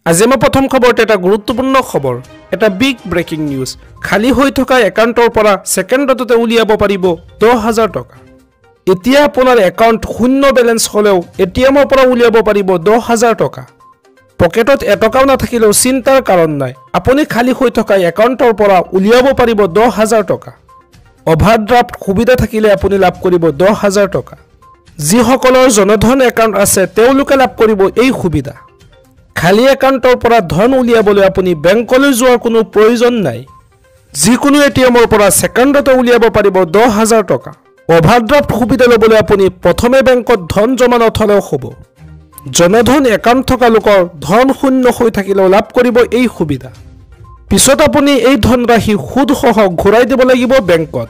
আজি মই প্ৰথম খবৰতে এটা গুৰুত্বপূৰ্ণ খবৰ, এটা বিগ ব্ৰেকিং নিউজ। খালি হৈ থকা একাউণ্টৰ পৰা ছেকেণ্ডতে উলিয়াব পাৰিব 10,000 টকা। এতিয়া আপোনাৰ একাউণ্ট শূন্য বেলেঞ্চ হ'লেও এটিএমৰ পৰা উলিয়াব পাৰিব 10,000 টকা। পকেটত এটকাও নাথাকিলেও চিন্তাৰ কাৰণ নাই, আপুনি খালি হৈ থকা একাউণ্টৰ পৰা উলিয়াব পাৰিব 10,000 টকা। অভাৰড্ৰাফ্ট সুবিধা থাকিলে আপুনি লাভ কৰিব 10,000 টকা। যিসকলৰ জনধন একাউণ্ট আছে তেওঁলোকে লাভ কৰিব এই সুবিধা। খালি একাউণ্টৰ পৰা ধন উলিয়াবলৈ আপুনি বেংকলৈ যোৱাৰ কোনো প্ৰয়োজন নাই। যিকোনো এটিএমৰ পৰা ছেকেণ্ডতে উলিয়াব পাৰিব 10,000 টকা। অভাৰড্ৰাফ্ট সুবিধা ল'বলৈ আপুনি প্ৰথমে বেংকত ধন জমা নথলেও হ'ব। জনধন একাউণ্ট থকা লোকৰ ধন শূন্য হৈ থাকিলেও লাভ কৰিব এই সুবিধা। পিছত আপুনি এই ধনৰাশি সুদসহ ঘূৰাই দিব লাগিব বেংকত।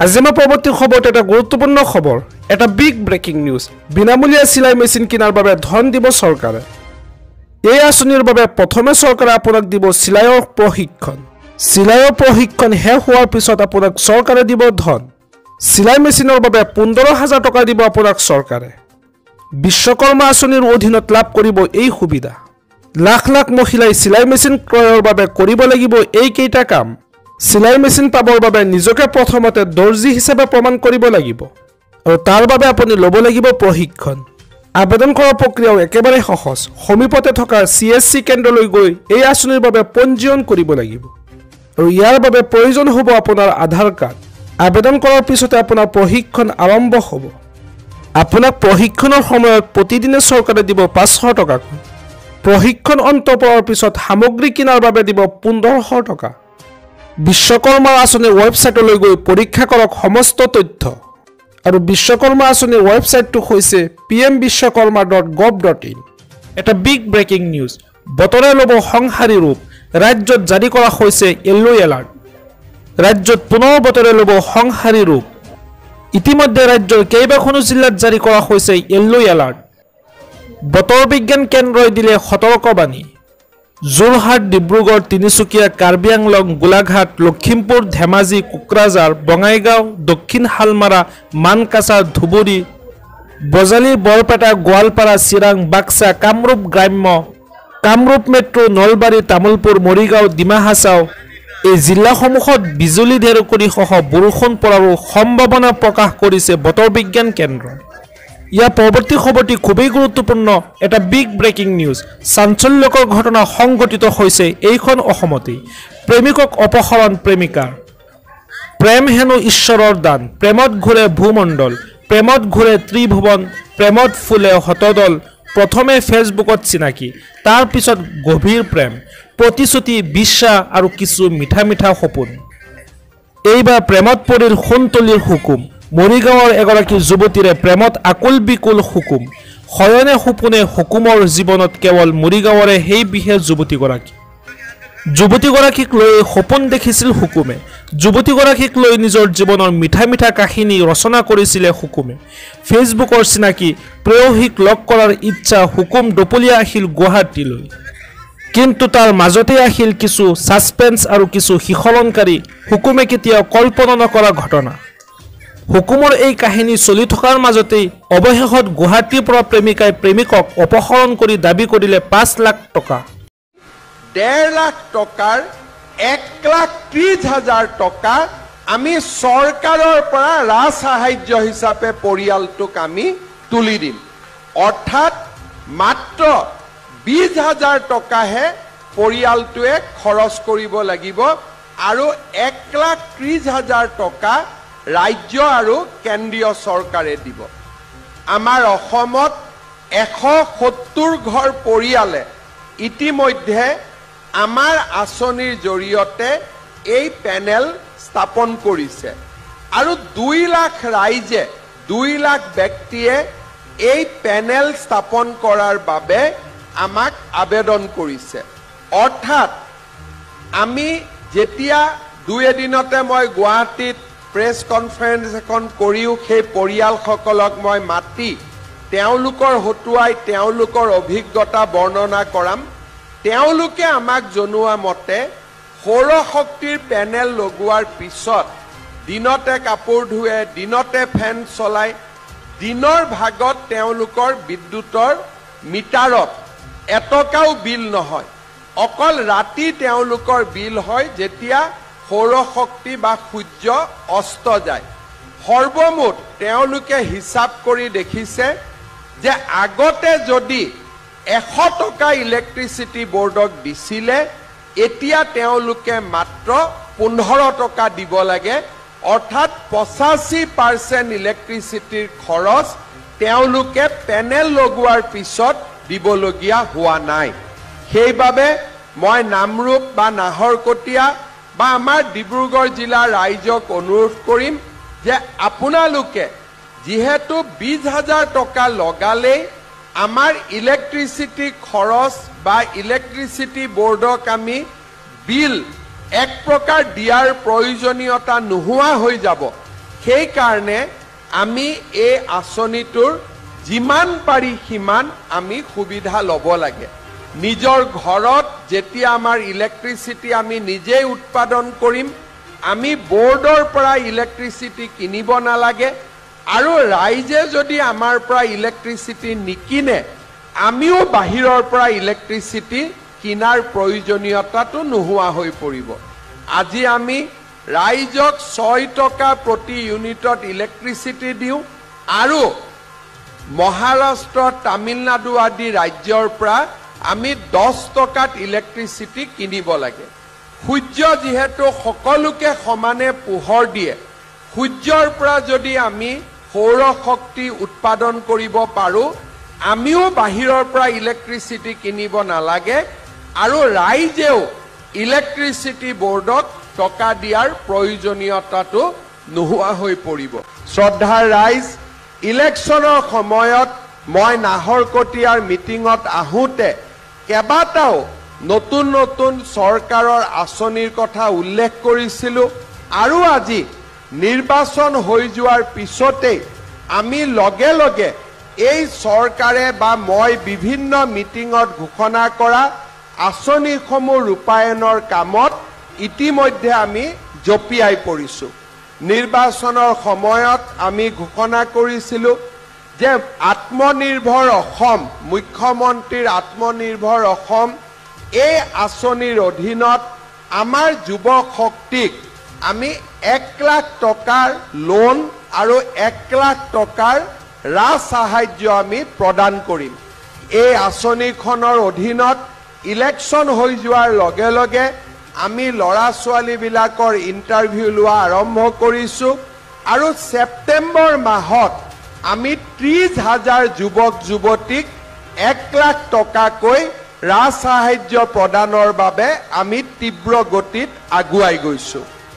আজি মই পৰৱৰ্তী খবৰত এটা গুৰুত্বপূৰ্ণ খবৰ, এটা বিগ ব্ৰেকিং নিউজ। বিনামূলীয়া চিলাই মেচিন কিনাৰ বাবে ধন দিব চৰকাৰে। এই আঁচনিৰ বাবে প্ৰথমে চৰকাৰে আপোনাক দিব চিলাইৰ প্ৰশিক্ষণ। চিলাইৰ প্ৰশিক্ষণ শেষ হোৱাৰ পিছত আপোনাক চৰকাৰে দিব ধন। চিলাই মেচিনৰ বাবে 15,000 টকা দিব আপোনাক চৰকাৰে। বিশ্বকৰ্মা আঁচনিৰ অধীনত লাভ কৰিব এই সুবিধা। লাখ লাখ মহিলাই চিলাই মেচিন ক্ৰয়ৰ বাবে কৰিব লাগিব এইকেইটা কাম। চিলাই মেচিন পাবৰ বাবে নিজকে প্ৰথমতে দৰ্জী হিচাপে প্ৰমাণ কৰিব লাগিব আৰু তাৰ বাবে আপুনি ল'ব লাগিব প্ৰশিক্ষণ। আবেদন কৰাৰ প্ৰক্ৰিয়াও একেবাৰে সহজ। সমীপতে থকা CSC কেন্দ্ৰলৈ গৈ এই আঁচনিৰ বাবে পঞ্জীয়ন কৰিব লাগিব আৰু ইয়াৰ বাবে প্ৰয়োজন হ'ব আপোনাৰ আধাৰ কাৰ্ড। আবেদন কৰাৰ পিছতে আপোনাৰ প্ৰশিক্ষণ আৰম্ভ হ'ব। আপোনাক প্ৰশিক্ষণৰ সময়ত প্ৰতিদিনে চৰকাৰে দিব 500 টকাকৈ। প্ৰশিক্ষণ অন্ত পৰাৰ পিছত সামগ্ৰী কিনাৰ বাবে দিব 1500 টকা। বিশ্বকৰ্মা আঁচনিৰ ৱেবছাইটলৈ গৈ পৰীক্ষা কৰক সমস্ত তথ্য। আৰু বিশ্বকৰ্মা আঁচনিৰ ৱেবছাইটটো হৈছে pmvishwakarma.gov.in। এটা বিগ ব্ৰেকিং নিউজ, বতৰে ল'ব সংহাৰী ৰূপ। ৰাজ্যত জাৰি কৰা হৈছে য়েল্লো এলাৰ্ট। ৰাজ্যত পুনৰ বতৰে ল'ব সংহাৰী ৰূপ। ইতিমধ্যে ৰাজ্যৰ কেইবাখনো জিলাত জাৰি কৰা হৈছে য়েল্লো এলাৰ্ট। বতৰ বিজ্ঞান কেন্দ্ৰই দিলে সতৰ্কবাণী। যোৰহাট, ডিব্ৰুগড়, তিনিচুকীয়া, কাৰ্বি আংলং, গোলাঘাট, লখিমপুৰ, ধেমাজি, কোকৰাঝাৰ, বঙাইগাঁও, দক্ষিণ শালমাৰা, মানকাছা, ধুবুৰী, বজালী, বৰপেটা, গোৱালপাৰা, চিৰাং, বাক্সা, কামৰূপ গ্ৰাম্য, কামৰূপ মেট্ৰ', নলবাৰী, তামুলপুৰ, মৰিগাঁও, ডিমা হাছাও এই জিলাসমূহত বিজুলী ঢেৰেকনি সহ বৰষুণ পৰাৰো সম্ভাৱনা প্ৰকাশ কৰিছে বতৰ বিজ্ঞান কেন্দ্ৰই। ইয়াৰ পৰৱৰ্তী খবৰটি খুবেই গুৰুত্বপূৰ্ণ, এটা বিগ ব্ৰেকিং নিউজ। চাঞ্চল্যকৰ ঘটনা সংঘটিত হৈছে এইখন অসমতেই। প্ৰেমিকক অপহৰণ প্ৰেমিকাৰ। প্ৰেম হেনো ঈশ্বৰৰ দান। প্ৰেমত ঘূৰে ভূমণ্ডল, প্ৰেমত ঘূৰে ত্ৰিভুৱন, প্ৰেমত ফুলে শতদল। প্ৰথমে ফেচবুকত চিনাকি, তাৰ পিছত গভীৰ প্ৰেম, প্ৰতিশ্ৰুতি, বিশ্বাস আৰু কিছু মিঠা মিঠা সপোন। এইবাৰ প্ৰেমত পৰিল সোণতলীৰ হুকুম। মৰিগাঁৱৰ এগৰাকী যুৱতীৰে প্ৰেমত আকুল বিকুল হুকুম। শয়নে সপোনে হুকুমৰ জীৱনত কেৱল মৰিগাঁৱৰে সেই বিশেষ যুৱতীগৰাকীক লৈ সপোন দেখিছিল হুকুমে। যুৱতীগৰাকীক লৈ নিজৰ জীৱনৰ মিঠা মিঠা কাহিনী ৰচনা কৰিছিলে হুকুমে। ফেচবুকৰ চিনাকি প্ৰেয়সীক লগ কৰাৰ ইচ্ছা হুকুম দপলীয়া আহিল গুৱাহাটীলৈ। কিন্তু তাৰ মাজতে আহিল কিছু ছাছপেন্স আৰু কিছু শিহৰণকাৰী, হুকুমে কেতিয়াও কল্পনা নকৰা ঘটনা। হুকুমৰ এই কাহিনী চলি থকাৰ মাজতেই অৱশেষত গুৱাহাটীৰ পৰা প্ৰেমিকাই প্ৰেমিকক অপহৰণ কৰি দাবী কৰিলে 5 লাখ টকা। 1.5 লাখ টকাৰ 1,30,000 টকা আমি চৰকাৰৰ পৰা ৰাজসাহায্য হিচাপে পৰিয়ালটোক আমি তুলি দিম। অৰ্থাৎ মাত্ৰ 20,000 টকাহে পৰিয়ালটোৱে খৰচ কৰিব লাগিব আৰু 1,30,000 টকা ৰাজ্য আৰু কেন্দ্ৰীয় চৰকাৰে দিব। আমাৰ অসমত 170 ঘৰ পৰিয়ালে ইতিমধ্যে আমাৰ আঁচনিৰ জৰিয়তে এই পেনেল স্থাপন কৰিছে আৰু 2 লাখ ৰাইজে, 2 লাখ ব্যক্তিয়ে এই পেনেল স্থাপন কৰাৰ বাবে আমাক আবেদন কৰিছে। অৰ্থাৎ আমি যেতিয়া 2 এদিনতে মই গুৱাহাটীত প্ৰেছ কনফাৰেন্স এখন কৰিও সেই পৰিয়ালসকলক মই মাতি তেওঁলোকৰ হতুৱাই তেওঁলোকৰ অভিজ্ঞতা বৰ্ণনা কৰাম। তেওঁলোকে আমাক জনোৱা মতে সৌৰশক্তিৰ পেনেল লগোৱাৰ পিছত দিনতে কাপোৰ ধুৱে, দিনতে ফেন চলায়, দিনৰ ভাগত তেওঁলোকৰ বিদ্যুতৰ মিটাৰত এটকাও বিল নহয় অকল ৰাতি তেওঁলোকৰ বিল হয় যেতিয়া সৌৰ শক্তি বা সূৰ্য অস্ত যায় সৰ্বমুঠ তেওঁলোকে হিচাপ কৰি দেখিছে যে আগতে যদি 100 টকা ইলেক্ট্ৰিচিটি বোৰ্ডক দিছিলে এতিয়া তেওঁলোকে মাত্ৰ 15 টকা দিব লাগে অৰ্থাৎ 85% ইলেক্ট্ৰিচিটিৰ খৰচ তেওঁলোকে পেনেল লগোৱাৰ পিছত দিবলগীয়া হোৱা নাই সেইবাবে মই নামৰূপ বা নাহৰকটীয়া বা আমাৰ ডিব্ৰুগড় জিলাৰ ৰাইজক অনুৰোধ কৰিম যে আপোনালোকে যেহেতু 20,000 টকা লগালেই আমাৰ ইলেক্ট্ৰিচিটি খৰচ বা ইলেক্ট্ৰিচিটি বোৰ্ডক আমি বিল এক প্ৰকাৰ দিয়াৰ প্ৰয়োজনীয়তা নোহোৱা হৈ যাব সেই কাৰণে আমি এই আঁচনিটোৰ যিমান পাৰি সিমান আমি সুবিধা ল'ব লাগে নিজৰ ঘৰত যেতিয়া আমাৰ ইলেক্ট্ৰিচিটি আমি নিজে উৎপাদন কৰিম আমি বোৰ্ডৰ পৰা ইলেক্ট্ৰিচিটি কিনিব নালাগে আৰু ৰাইজে যদি আমাৰ পৰা ইলেক্ট্ৰিচিটি নিকিনে আমিও বাহিৰৰ পৰা ইলেক্ট্ৰিচিটি কিনাৰ প্ৰয়োজনীয়তাটো নোহোৱা হৈ পৰিব আজি আমি ৰাইজক 6 টকা প্ৰতি ইউনিটত ইলেক্ট্ৰিচিটি দিওঁ আৰু মহাৰাষ্ট্ৰ তামিলনাডু আদি ৰাজ্যৰ পৰা আমি 10 টকাত ইলেক্ট্ৰিচিটি কিনিব লাগে সূৰ্য যেহেতু সকলোকে সমানে পোহৰ দিয়ে সূৰ্যৰ পৰা যদি আমি সৌৰ শক্তি উৎপাদন কৰিব পাৰো আমিও বাহিৰৰ পৰা ইলেক্ট্ৰিচিটি কিনিব নালাগে আৰু ৰাইজেও ইলেক্ট্ৰিচিটি বোৰ্ডক টকা দিয়াৰ প্ৰয়োজনীয়তাটো নোহোৱা হৈ পৰিব শ্ৰদ্ধাৰ ৰাইজ ইলেকশ্যনৰ সময়ত মই নাহৰকটীয়াৰ মিটিঙত আহোঁতে কেইবাটাও নতুন নতুন চৰকাৰৰ আঁচনিৰ কথা উল্লেখ কৰিছিলোঁ আৰু আজি নিৰ্বাচন হৈ যোৱাৰ পিছতেই আমি লগে লগে এই চৰকাৰে বা মই বিভিন্ন মিটিঙত ঘোষণা কৰা আঁচনিসমূহ ৰূপায়ণৰ কামত ইতিমধ্যে আমি জপিয়াই পৰিছোঁ নিৰ্বাচনৰ সময়ত আমি ঘোষণা কৰিছিলোঁ যে আত্মনিৰ্ভৰ অসম মুখ্যমন্ত্ৰীৰ আত্মনিৰ্ভৰ অসম এই আঁচনিৰ অধীনত আমাৰ যুৱ শক্তিক আমি 1 লাখ টকাৰ লোন আৰু 1 লাখ টকাৰ ৰাজ সাহায্য আমি প্ৰদান কৰিম এই আঁচনিখনৰ অধীনত ইলেকশ্যন হৈ যোৱাৰ লগে লগে আমি ল'ৰা ছোৱালীবিলাকৰ ইণ্টাৰভিউ লোৱা আৰম্ভ কৰিছোঁ আৰু ছেপ্টেম্বৰ মাহত আমি 30,000 যুৱক যুৱতীক 1 লাখ টকাকৈ ৰাজ সাহায্য প্ৰদানৰ বাবে আমি তীব্ৰ গতিত আগুৱাই গৈছোঁ